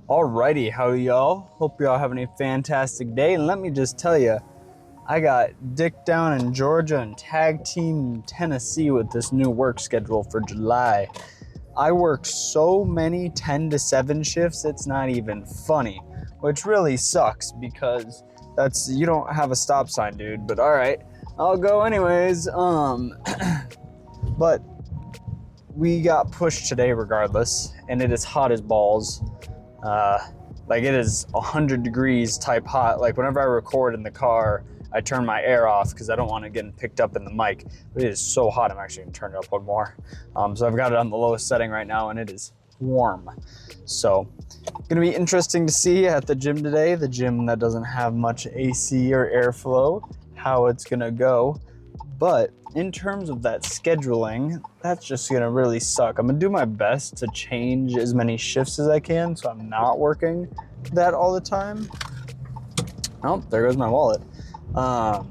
Alrighty, how y'all? Hope y'all having a fantastic day. And let me just tell you, I got Dick down in Georgia and tag team in Tennessee with this new work schedule for July. I work so many 10 to 7 shifts, it's not even funny, which really sucks because you don't have a stop sign, dude. But alright, I'll go anyways. But we got pushed today regardless, and it is hot as balls. Like it is 100 degrees type hot. Like whenever I record in the car, I turn my air off because I don't want it getting picked up in the mic. But it is so hot, I'm actually gonna turn it up one more. So I've got it on the lowest setting right now, and it is warm. So gonna be interesting to see at the gym today, the gym that doesn't have much AC or airflow, how it's gonna go. But in terms of that scheduling, that's just gonna really suck. I'm gonna do my best to change as many shifts as I can so I'm not working that all the time. Oh, there goes my wallet. But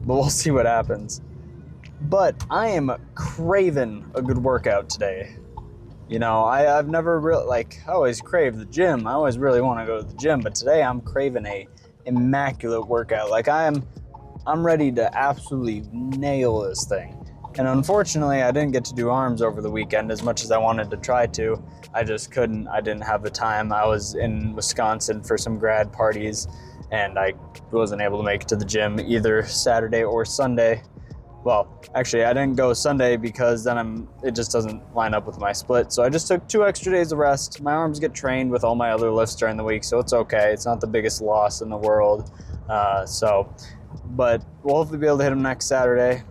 we'll see what happens. But I am craving a good workout today. You know, I've never really, I always crave the gym. I always really want to go to the gym, but today I'm craving a immaculate workout. Like I'm ready to absolutely nail this thing. And unfortunately, I didn't get to do arms over the weekend as much as I wanted to try to. I just couldn't. I didn't have the time. I was in Wisconsin for some grad parties, and I wasn't able to make it to the gym either Saturday or Sunday. Well, actually, I didn't go Sunday because then it just doesn't line up with my split. So I just took 2 extra days of rest. My arms get trained with all my other lifts during the week, so it's okay. It's not the biggest loss in the world. But we'll hopefully be able to hit them next Saturday.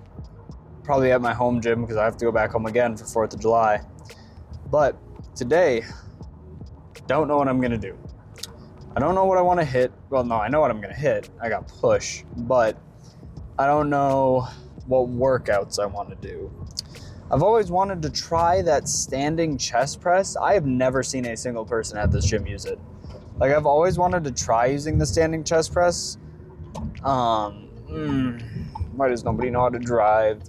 Probably at my home gym because I have to go back home again for 4th of July. But today, don't know what I'm gonna do. I don't know what I want to hit. Well, no, I know what I'm gonna hit. I got push, but I don't know what workouts I want to do. I've always wanted to try that standing chest press. I have never seen a single person at this gym use it. Like I've always wanted to try using the standing chest press. Why does nobody know how to drive?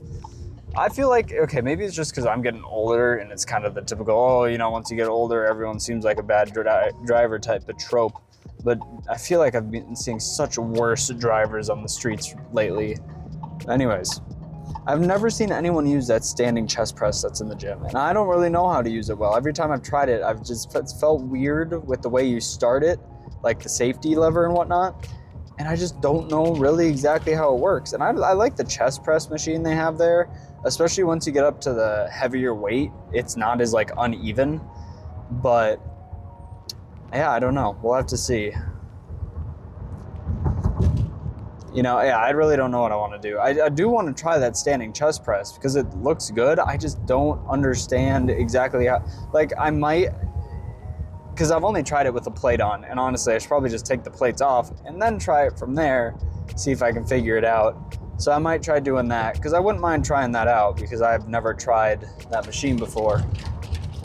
I feel like, okay, maybe it's just because I'm getting older and it's kind of the typical, once you get older, everyone seems like a bad driver type of trope. But I feel like I've been seeing such worse drivers on the streets lately. Anyways, I've never seen anyone use that standing chest press that's in the gym. And I don't really know how to use it well. Every time I've tried it, it's felt weird with the way you start it, like the safety lever and whatnot. And I just don't know really exactly how it works. And I like the chest press machine they have there, especially once you get up to the heavier weight. It's not as uneven, but yeah, I don't know. We'll have to see. I really don't know what I want to do. I do want to try that standing chest press because it looks good. I just don't understand exactly how, I might, because I've only tried it with a plate on, and honestly, I should probably just take the plates off and then try it from there, see if I can figure it out. So I might try doing that, because I wouldn't mind trying that out, because I've never tried that machine before.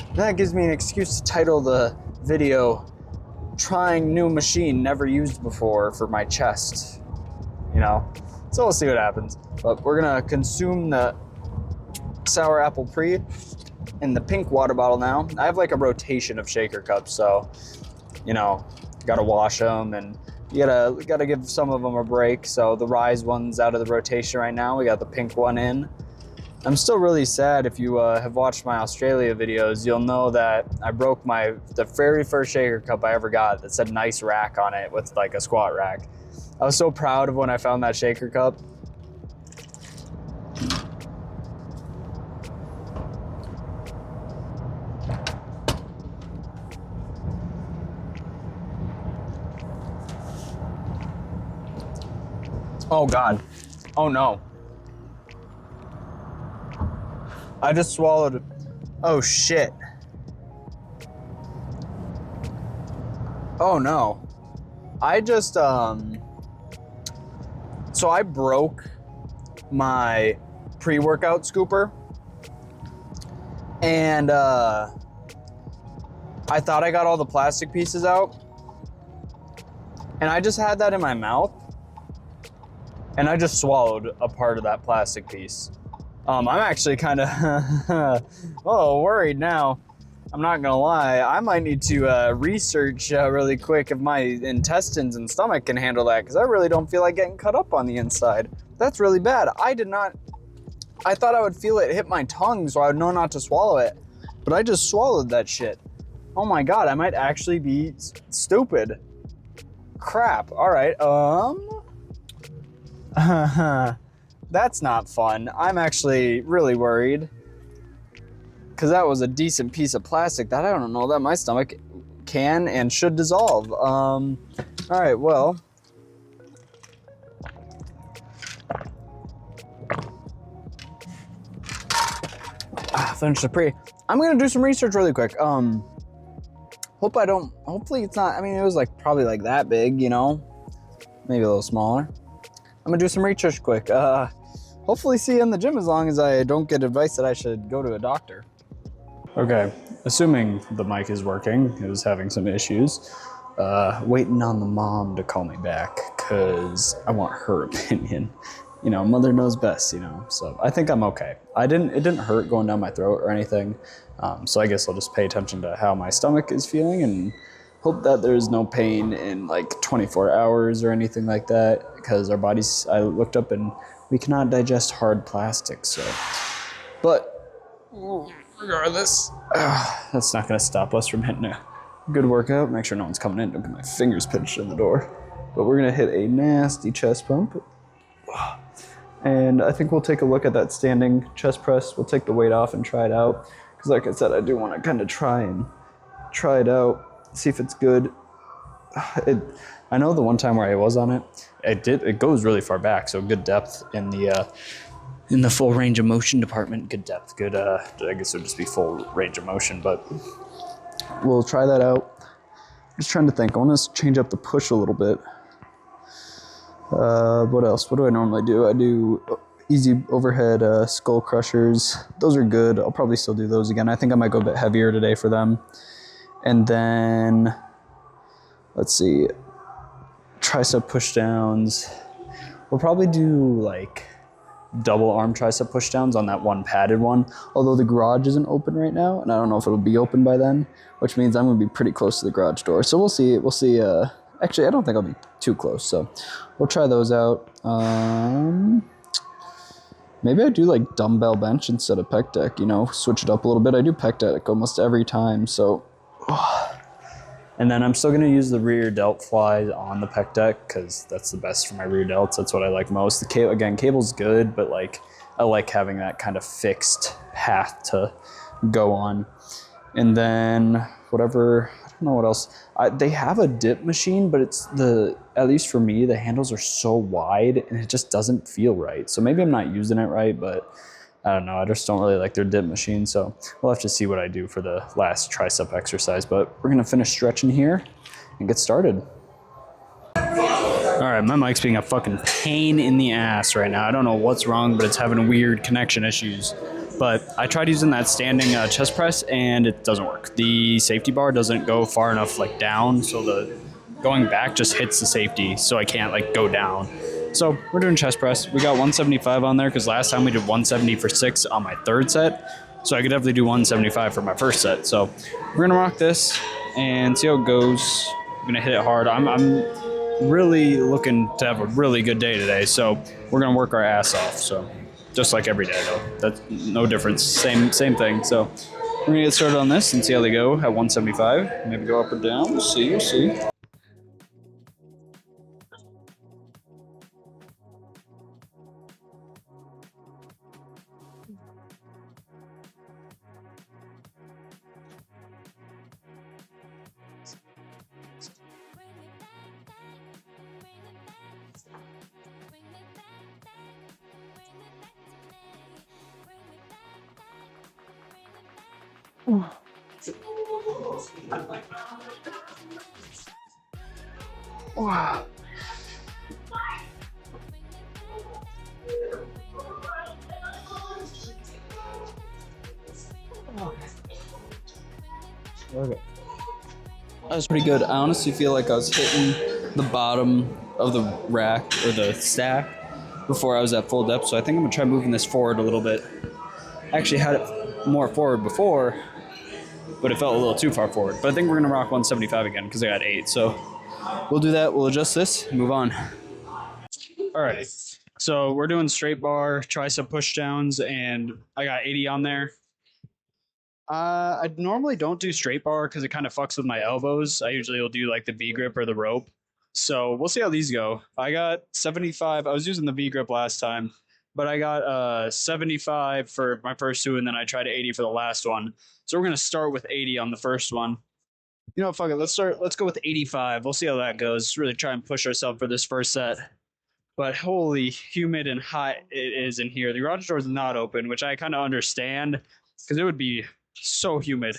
And that gives me an excuse to title the video, Trying New Machine Never Used Before for my chest. So we'll see what happens. But we're gonna consume the sour apple pre in the pink water bottle now. I have a rotation of shaker cups, so gotta wash them, and you gotta give some of them a break. So the Rise one's out of the rotation right now. We got the pink one in. I'm still really sad. If you have watched my Australia videos, you'll know that I broke the very first shaker cup I ever got that said nice rack on it with a squat rack. I was so proud of when I found that shaker cup. Oh God. Oh no. I just swallowed. Oh shit. Oh no. I just, so I broke my pre-workout scooper, and I thought I got all the plastic pieces out, and I just had that in my mouth, and I just swallowed a part of that plastic piece. I'm actually kind of worried now. I'm not gonna lie, I might need to research really quick if my intestines and stomach can handle that, because I really don't feel like getting cut up on the inside. That's really bad. I thought I would feel it hit my tongue so I would know not to swallow it, but I just swallowed that shit. Oh my God, I might actually be stupid. Crap, all right, that's not fun. I'm actually really worried, because that was a decent piece of plastic that I don't know that my stomach can and should dissolve. All right, well. Finish the pre. I'm gonna do some research really quick. Hopefully it's not, I mean, it was like probably like that big, you know, maybe a little smaller. I'm gonna do some research quick. Hopefully see you in the gym as long as I don't get advice that I should go to a doctor. Okay, assuming the mic is working, it was having some issues. Waiting on the mom to call me back because I want her opinion. You know, mother knows best, you know, so I think I'm okay. It didn't hurt going down my throat or anything. So I guess I'll just pay attention to how my stomach is feeling and hope that there's no pain in like 24 hours or anything like that, because our bodies, I looked up and we cannot digest hard plastic, so. But regardless, that's not gonna stop us from hitting a good workout. Make sure no one's coming in, don't get my fingers pinched in the door. But we're gonna hit a nasty chest pump. And I think we'll take a look at that standing chest press. We'll take the weight off and try it out. Because like I said, I do want to kind of try it out, see if it's good. I know the one time where I was on it, it goes really far back, so good depth in the full range of motion department. Good depth, good, I guess it would just be full range of motion, but we'll try that out. Just trying to think, I want to change up the push a little bit. What else? What do I normally do? I do easy overhead skull crushers. Those are good. I'll probably still do those again. I think I might go a bit heavier today for them. And then, let's see, tricep push downs. We'll probably do like double arm tricep push downs on that one padded one. Although the garage isn't open right now, and I don't know if it'll be open by then, which means I'm gonna be pretty close to the garage door. So we'll see. Actually, I don't think I'll be too close, so we'll try those out. Maybe I do like dumbbell bench instead of pec deck, you know, switch it up a little bit. I do pec deck almost every time, so. And then I'm still gonna use the rear delt fly on the pec deck because that's the best for my rear delts. That's what I like most. The cable, again, cable's good, but like I like having that kind of fixed path to go on. And then whatever, I don't know what else. They have a dip machine, but at least for me, the handles are so wide and it just doesn't feel right. So maybe I'm not using it right, but I don't know. I just don't really like their dip machine. So we'll have to see what I do for the last tricep exercise, but we're gonna finish stretching here and get started. All right, my mic's being a fucking pain in the ass right now. I don't know what's wrong, but it's having weird connection issues. But I tried using that standing chest press and it doesn't work. The safety bar doesn't go far enough like down, so the going back just hits the safety, so I can't like go down. So we're doing chest press. We got 175 on there because last time we did 170 for 6 on my third set. So I could definitely do 175 for my first set. So we're gonna rock this and see how it goes. I'm gonna hit it hard. I'm really looking to have a really good day today. So we're gonna work our ass off. So just like every day though, that's no difference. Same thing. So we're gonna get started on this and see how they go at 175. Maybe go up or down. We'll see. Wow. Okay. That was pretty good. I honestly feel like I was hitting the bottom of the rack or the stack before I was at full depth, so I think I'm gonna try moving this forward a little bit. I actually had it more forward before, but it felt a little too far forward. But I think we're gonna rock 175 again because I got 8. So we'll do that. We'll adjust this and move on. All right. So we're doing straight bar, tricep push downs, and I got 80 on there. I normally don't do straight bar because it kind of fucks with my elbows. I usually will do like the V grip or the rope. So we'll see how these go. I got 75. I was using the V grip last time, but I got 75 for my first 2, and then I tried 80 for the last one. So we're gonna start with 80 on the first one. You know, fuck it. Let's go with 85. We'll see how that goes. Really try and push ourselves for this first set. But holy humid and hot it is in here. The garage door is not open, which I kind of understand because it would be so humid.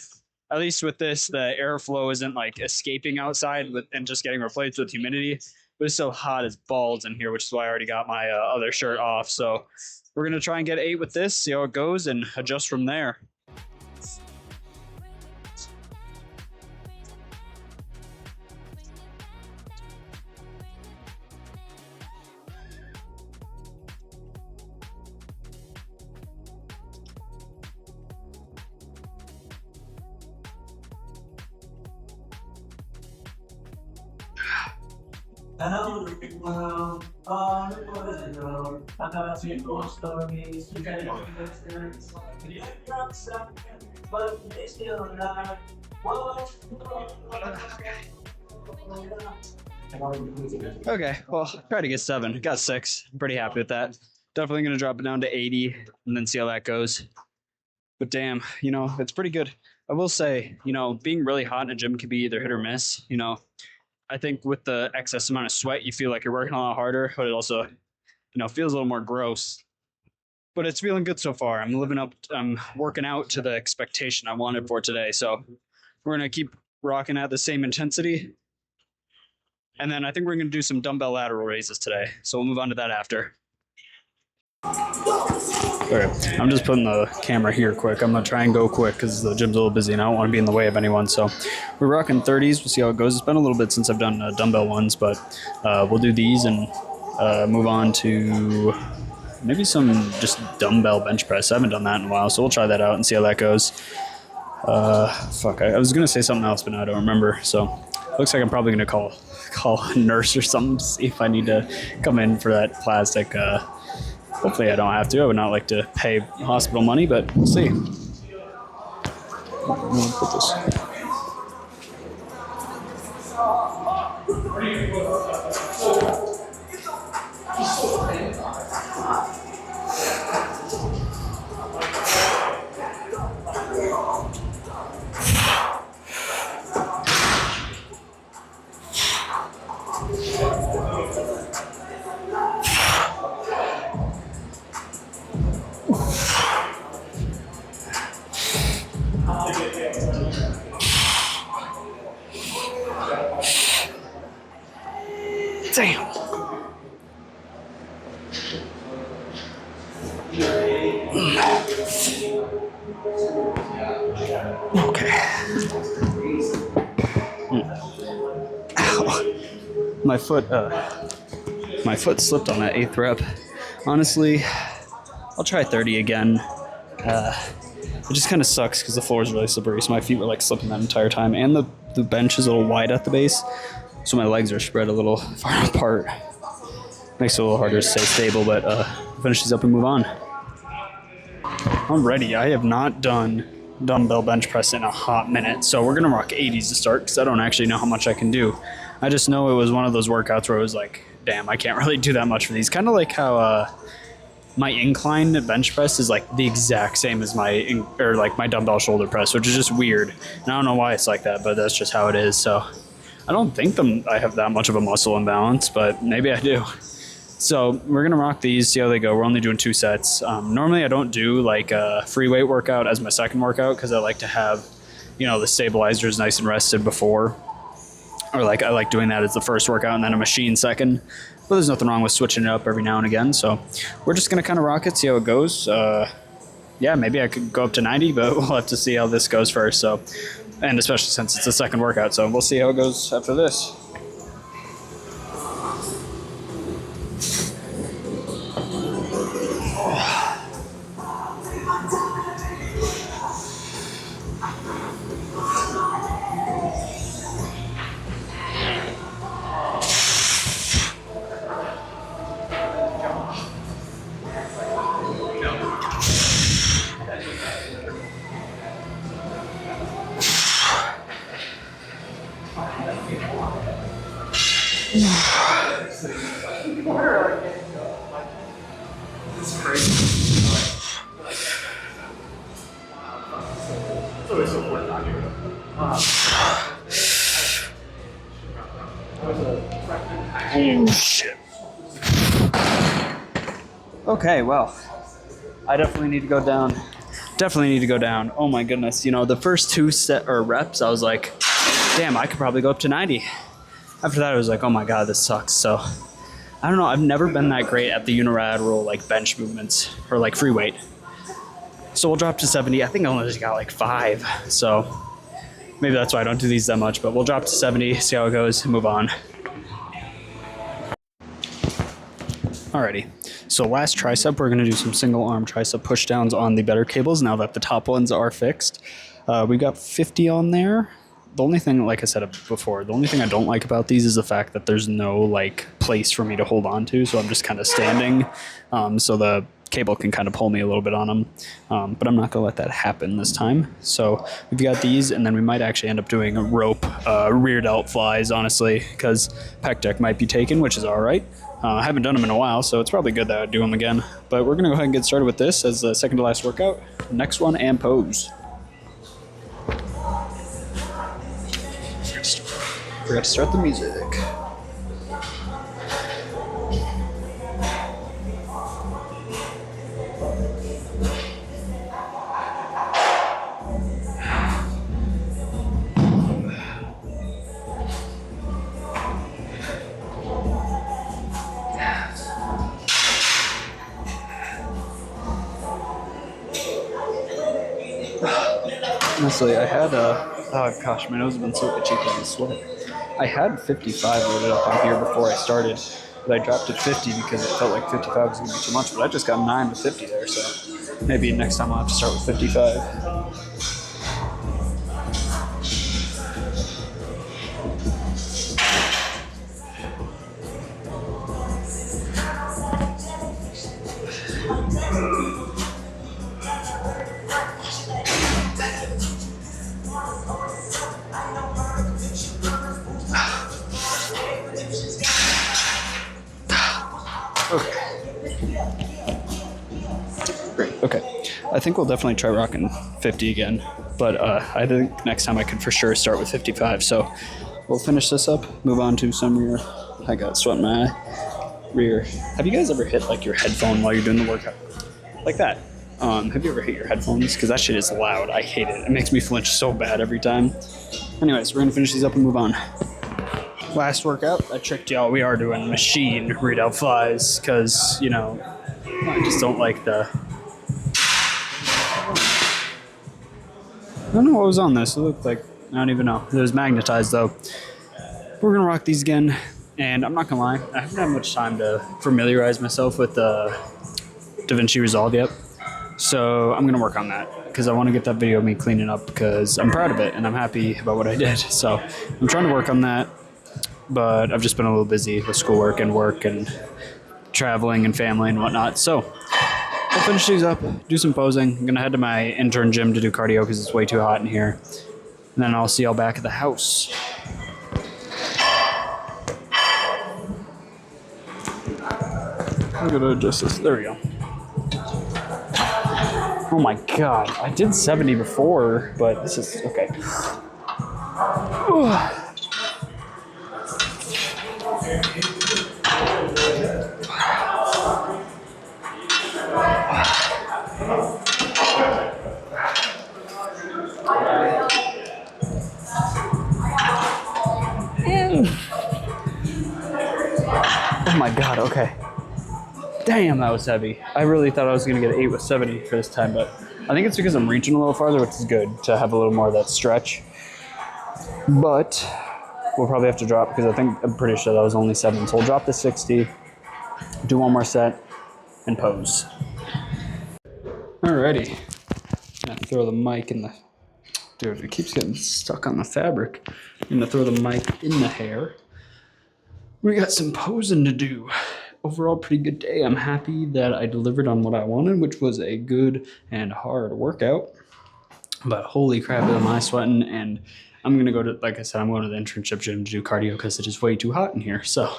At least with this, the airflow isn't like escaping outside and just getting replaced with humidity, but it's so hot as balls in here, which is why I already got my other shirt off. So we're going to try and get 8 with this, see how it goes, and adjust from there. Okay, well, try to get 7. Got 6. I'm pretty happy with that. Definitely going to drop it down to 80 and then see how that goes. But damn, you know, it's pretty good. I will say, you know, being really hot in a gym can be either hit or miss. You know, I think with the excess amount of sweat, you feel like you're working a lot harder, but it also, you know, feels a little more gross. But it's feeling good so far. I'm working out to the expectation I wanted for today. So we're going to keep rocking at the same intensity. And then I think we're going to do some dumbbell lateral raises today. So we'll move on to that after. Okay, I'm just putting the camera here quick. I'm going to try and go quick because the gym's a little busy and I don't want to be in the way of anyone. So we're rocking 30s. We'll see how it goes. It's been a little bit since I've done dumbbell ones, but we'll do these and move on to maybe some just dumbbell bench press. I haven't done that in a while, so we'll try that out and see how that goes. Fuck, I was going to say something else, but now I don't remember. So looks like I'm probably going to call a nurse or something to see if I need to come in for that plastic. Hopefully I don't have to. I would not like to pay hospital money, but we'll see. Put this. Damn. Okay. Ow. My foot slipped on that 8th rep. Honestly, I'll try 30 again. It just kind of sucks because the floor is really slippery, so my feet were like slipping that entire time, and the bench is a little wide at the base. So my legs are spread a little far apart. Makes it a little harder to stay stable, but finish these up and move on. I'm ready. I have not done dumbbell bench press in a hot minute, so we're going to rock 80s to start because I don't actually know how much I can do. I just know it was one of those workouts where it was like, damn, I can't really do that much for these. Kind of like how my incline bench press is like the exact same as my dumbbell shoulder press, which is just weird. And I don't know why it's like that, but that's just how it is. So I don't think I have that much of a muscle imbalance, but maybe I do. So we're going to rock these, see how they go. We're only doing 2 sets. Normally I don't do like a free weight workout as my second workout because I like to have, you know, the stabilizers nice and rested before. Or like I like doing that as the first workout and then a machine second. But there's nothing wrong with switching it up every now and again. So we're just going to kind of rock it, see how it goes. Yeah, maybe I could go up to 90, but we'll have to see how this goes first. So, and especially since it's the second workout. So we'll see how it goes after this. Oh, shit. Okay, well, I definitely need to go down. Oh my goodness. You know, the first two reps, I was like, damn, I could probably go up to 90. After that, I was like, oh my God, this sucks. So, I don't know. I've never been that great at the unilateral, like, bench movements or, like, free weight. So we'll drop to 70. I think I only just got, like, 5. So, maybe that's why I don't do these that much. But we'll drop to 70, see how it goes, and move on. Alrighty, so last tricep, we're gonna do some single arm tricep pushdowns on the better cables now that the top ones are fixed. We got 50 on there. The only thing, like I said before, the only thing I don't like about these is the fact that there's no like place for me to hold on to, so I'm just kind of standing, so the cable can kind of pull me a little bit on them, but I'm not gonna let that happen this time. So we've got these, and then we might actually end up doing a rope rear delt flies, honestly, because pec deck might be taken, which is all right. I haven't done them in a while, so it's probably good that I do them again. But we're going to go ahead and get started with this as the second to last workout. Next one, and pose. Forgot to start the music. Honestly, I had oh gosh, my nose has been so itchy from the sweat. I had 55 loaded up on here before I started, but I dropped it 50 because it felt like 55 was going to be too much, but I just got 9 to 50 there, so maybe next time I'll have to start with 55. Okay, I think we'll definitely try rocking 50 again, but I think next time I could for sure start with 55. So we'll finish this up, move on to some rear. I got sweat in my eye. Rear. Have you guys ever hit like your headphone while you're doing the workout? Like that. Have you ever hit your headphones? Because that shit is loud. I hate it. It makes me flinch so bad every time. Anyways, we're gonna finish these up and move on. Last workout, I tricked y'all. We are doing machine rear delt flies because, you know, I just don't like the... I don't know what was on this. It looked like, I don't even know. It was magnetized though. We're gonna rock these again, and I'm not gonna lie, I haven't had much time to familiarize myself with the DaVinci Resolve yet. So I'm gonna work on that because I want to get that video of me cleaning up because I'm proud of it and I'm happy about what I did. So I'm trying to work on that, but I've just been a little busy with schoolwork and work and traveling and family and whatnot. So I'll finish these up, do some posing. I'm gonna head to my intern gym to do cardio because it's way too hot in here. And then I'll see y'all back at the house. I'm gonna adjust this. There we go. Oh my God, I did 70 before, but this is okay. Oh my God, okay. Damn, that was heavy. I really thought I was gonna get 8 with 70 for this time, but I think it's because I'm reaching a little farther, which is good to have a little more of that stretch. But we'll probably have to drop because I'm pretty sure that was only 7. So we'll drop to 60, do one more set, and pose. Alrighty. Gonna throw the mic in the... Dude, it keeps getting stuck on the fabric. I'm gonna throw the mic in the hair. We got some posing to do. Overall, pretty good day. I'm happy that I delivered on what I wanted, which was a good and hard workout. But holy crap, am I sweating. And I'm gonna go to, like I said, I'm going to the internship gym to do cardio because it is way too hot in here. So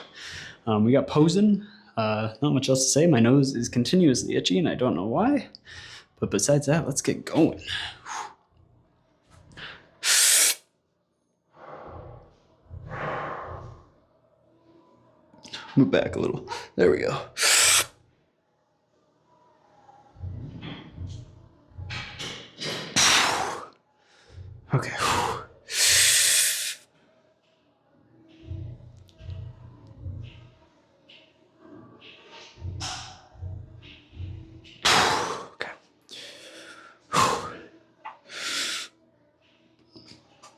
we got posing. Not much else to say. My nose is continuously itchy and I don't know why. But besides that, let's get going. Move back a little. There we go. Okay.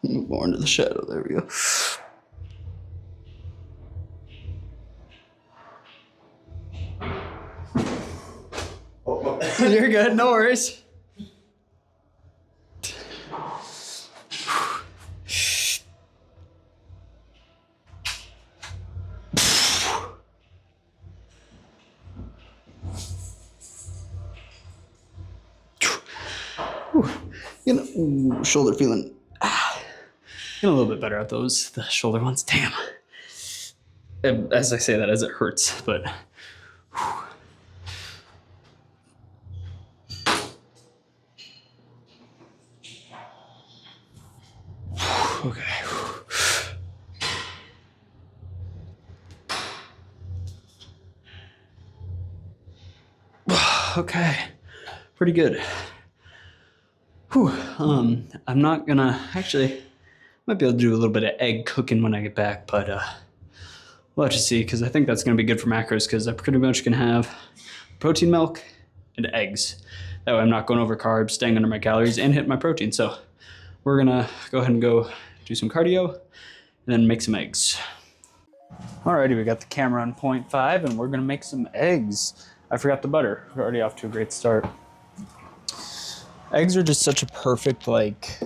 Move more into the shadow. There we go. You're good, no worries. Shoulder feeling getting a little bit better at those, the shoulder ones. Damn. As I say that, as it hurts, but okay. Okay, pretty good. Whew. I'm not gonna, actually, might be able to do a little bit of egg cooking when I get back, but we'll have to see, because I think that's gonna be good for macros, because I pretty much can have protein milk and eggs. That way I'm not going over carbs, staying under my calories, and hitting my protein. So we're gonna go ahead and go do some cardio, and then make some eggs. Alrighty, we got the camera on 0.5, and we're gonna make some eggs. I forgot the butter. We're already off to a great start. Eggs are just such a perfect, like,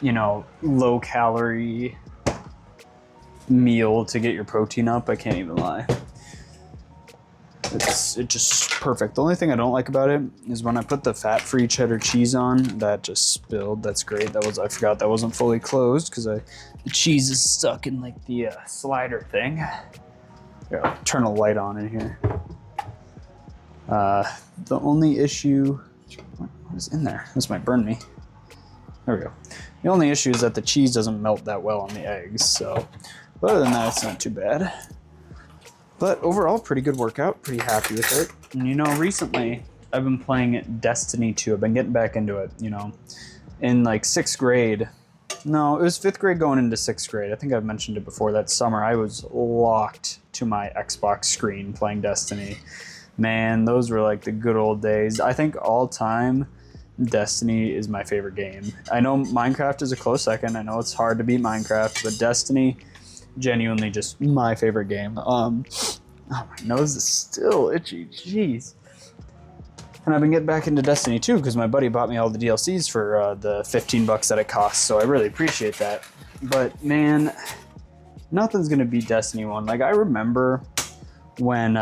you know, low calorie meal to get your protein up. I can't even lie. It's just perfect. The only thing I don't like about it is when I put the fat-free cheddar cheese on, that just spilled. That's great. I forgot that wasn't fully closed because the cheese is stuck in like the slider thing. Here, I'll turn a light on in here. The only issue, what is in there? This might burn me. There we go. The only issue is that the cheese doesn't melt that well on the eggs. So, but other than that, it's not too bad. But overall, pretty good workout. Pretty happy with it. And you know, recently I've been playing Destiny 2. I've been getting back into it, you know. In like 6th grade. No, it was 5th grade going into 6th grade. I think I've mentioned it before. That summer, I was locked to my Xbox screen playing Destiny. Man, those were like the good old days. I think all time, Destiny is my favorite game. I know Minecraft is a close second. I know it's hard to beat Minecraft, but Destiny, genuinely just my favorite game. Oh, my nose is still itchy, jeez. And I've been getting back into Destiny too because my buddy bought me all the DLCs for the 15 bucks that it costs, so I really appreciate that. But man, nothing's gonna beat Destiny 1. Like, I remember when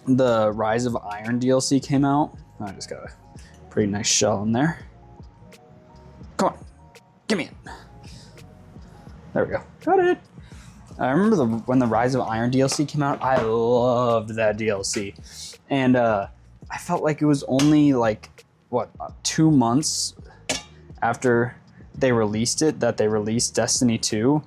the Rise of Iron DLC came out. I just got a pretty nice shell in there. Come on, give me it. There we go, got it. I remember when the Rise of Iron DLC came out, I loved that DLC. And I felt like it was only like, what, 2 months after they released it that they released Destiny 2.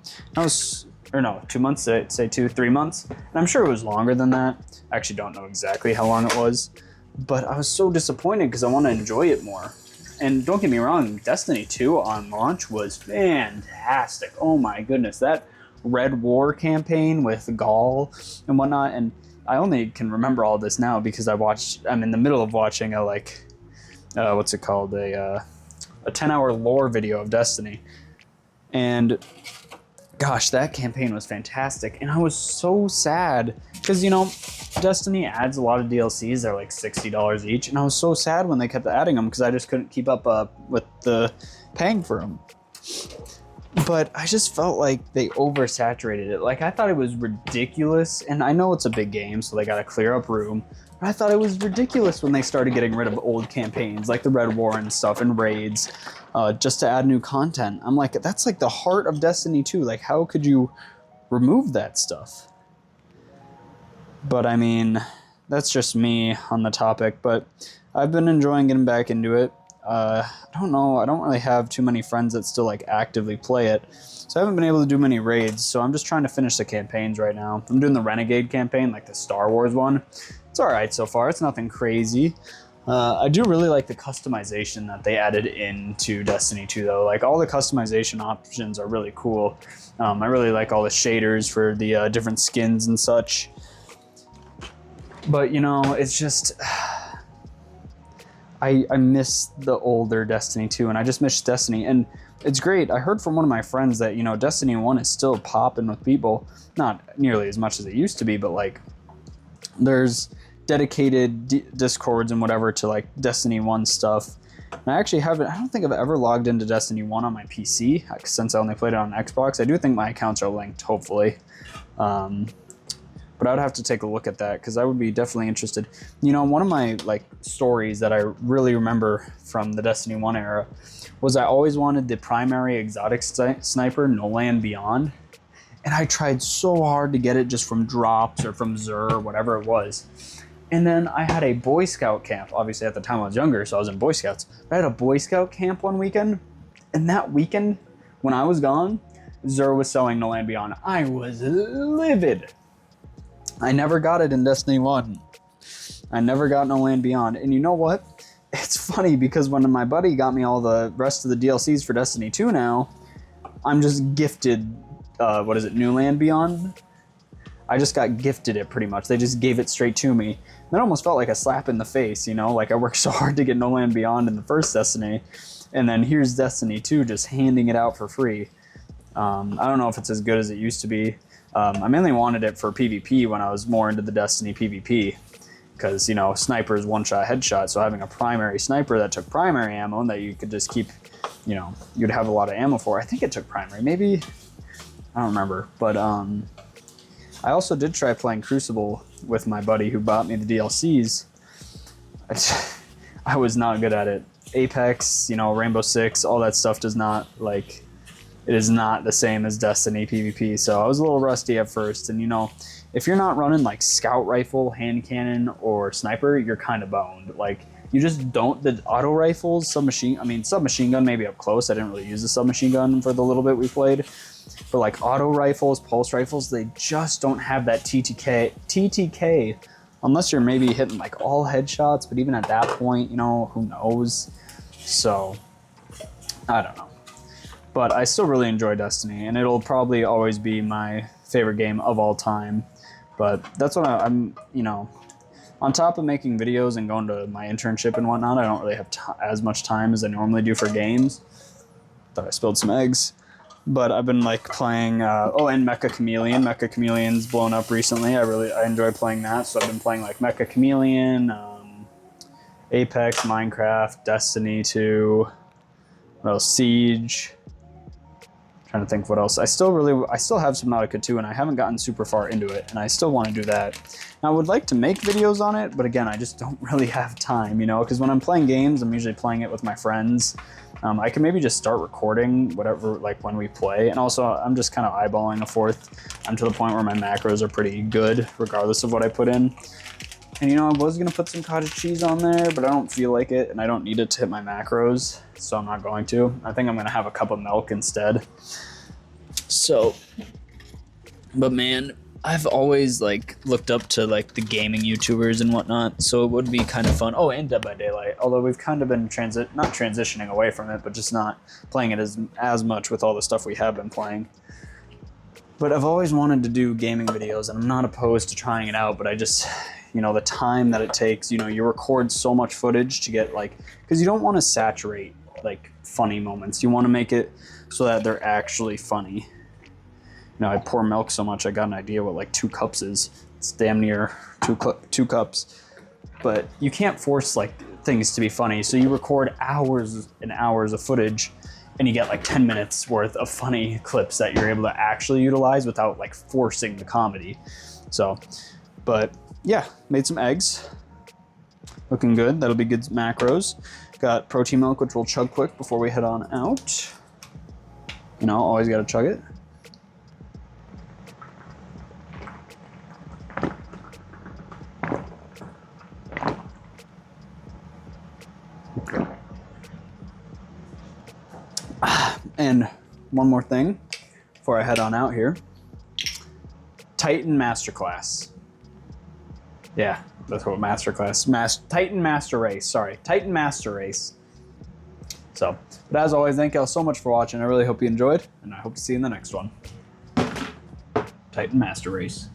Or no, 2 months, say 3 months. And I'm sure it was longer than that. I actually don't know exactly how long it was. But I was so disappointed because I want to enjoy it more. And don't get me wrong, Destiny 2 on launch was fantastic. Oh my goodness, that Red War campaign with Gaul and whatnot. And I only can remember all this now because I'm in the middle of watching a what's it called? A 10-hour lore video of Destiny. And gosh, that campaign was fantastic. And I was so sad because, you know, Destiny adds a lot of DLCs. They're like $60 each. And I was so sad when they kept adding them because I just couldn't keep up with the paying for them. But I just felt like they oversaturated it. Like, I thought it was ridiculous. And I know it's a big game, so they got to clear up room. I thought it was ridiculous when they started getting rid of old campaigns like the Red War and stuff and raids just to add new content. I'm like, that's like the heart of Destiny 2. Like, how could you remove that stuff? But I mean, that's just me on the topic, but I've been enjoying getting back into it. I don't know, I don't really have too many friends that still like actively play it, so I haven't been able to do many raids, so I'm just trying to finish the campaigns right now. I'm doing the Renegade campaign, like the Star Wars one. It's alright so far, it's nothing crazy. I do really like the customization that they added into Destiny 2 though. Like, all the customization options are really cool. I really like all the shaders for the different skins and such. But, you know, it's just... I miss the older Destiny 2, and I just miss Destiny. And it's great. I heard from one of my friends that, you know, Destiny 1 is still popping with people. Not nearly as much as it used to be, but, like, there's dedicated Discords and whatever to, like, Destiny 1 stuff. And I actually haven't... I don't think I've ever logged into Destiny 1 on my PC, since I only played it on Xbox. I do think my accounts are linked, hopefully. But I would have to take a look at that, because I would be definitely interested. You know, one of my like stories that I really remember from the Destiny 1 era was I always wanted the primary exotic sniper, No Land Beyond. And I tried so hard to get it just from drops or from Xur or whatever it was. And then I had a Boy Scout camp. Obviously at the time I was younger, so I was in Boy Scouts. But I had a Boy Scout camp one weekend. And that weekend, when I was gone, Xur was selling No Land Beyond. I was livid. I never got it in Destiny 1. I never got No Land Beyond. And you know what? It's funny because when my buddy got me all the rest of the DLCs for Destiny 2 now, I'm just gifted, New Land Beyond? I just got gifted it pretty much. They just gave it straight to me. That almost felt like a slap in the face, you know? Like, I worked so hard to get No Land Beyond in the first Destiny, and then here's Destiny 2 just handing it out for free. I don't know if it's as good as it used to be. I mainly wanted it for PvP when I was more into the Destiny PvP, because, you know, snipers one-shot headshot, so having a primary sniper that took primary ammo and that you could just keep, you know, you'd have a lot of ammo for. I think it took primary, maybe, I don't remember, but I also did try playing Crucible with my buddy who bought me the DLCs. I was not good at it. Apex, you know, Rainbow Six, all that stuff does not, like... It is not the same as Destiny PvP, so I was a little rusty at first. And, you know, if you're not running, like, scout rifle, hand cannon, or sniper, you're kind of boned. Like, you just don't... The auto rifles, submachine gun maybe up close. I didn't really use the submachine gun for the little bit we played. But, like, auto rifles, pulse rifles, they just don't have that TTK, unless you're maybe hitting, like, all headshots. But even at that point, you know, who knows? So, I don't know. But I still really enjoy Destiny, and it'll probably always be my favorite game of all time. But that's what I'm, you know, on top of making videos and going to my internship and whatnot, I don't really have as much time as I normally do for games. Thought I spilled some eggs. But I've been, like, playing, and Mecha Chameleon. Mecha Chameleon's blown up recently. I enjoy playing that, so I've been playing, like, Mecha Chameleon, Apex, Minecraft, Destiny 2, what else, Siege... Trying to think what else. I still have Subnautica 2, and I haven't gotten super far into it, and I still want to do that. And I would like to make videos on it, but again, I just don't really have time, you know, because when I'm playing games, I'm usually playing it with my friends. I can maybe just start recording whatever, like, when we play, and also I'm just kind of eyeballing a fourth. I'm to the point where my macros are pretty good, regardless of what I put in. And, you know, I was going to put some cottage cheese on there, but I don't feel like it, and I don't need it to hit my macros, so I'm not going to. I think I'm going to have a cup of milk instead. So, but man, I've always, like, looked up to, like, the gaming YouTubers and whatnot, so it would be kind of fun. Oh, and Dead by Daylight, although we've kind of been not transitioning away from it, but just not playing it as much with all the stuff we have been playing. But I've always wanted to do gaming videos, and I'm not opposed to trying it out, but I just... You know, the time that it takes, you know, you record so much footage to get, like, because you don't want to saturate, like, funny moments. You want to make it so that they're actually funny. You know, I pour milk so much, I got an idea what, like, 2 cups is. It's damn near 2 cups. But you can't force, like, things to be funny. So you record hours and hours of footage, and you get, like, 10 minutes worth of funny clips that you're able to actually utilize without, like, forcing the comedy. So, but... Yeah, made some eggs. looking good. That'll be good macros. Got protein milk, which we'll chug quick before we head on out. You know, always gotta chug it. And one more thing before I head on out here. Titan Masterclass. Yeah, that's what Masterclass. Titan Master Race, sorry. Titan Master Race. So, but as always, thank you all so much for watching. I really hope you enjoyed, and I hope to see you in the next one. Titan Master Race.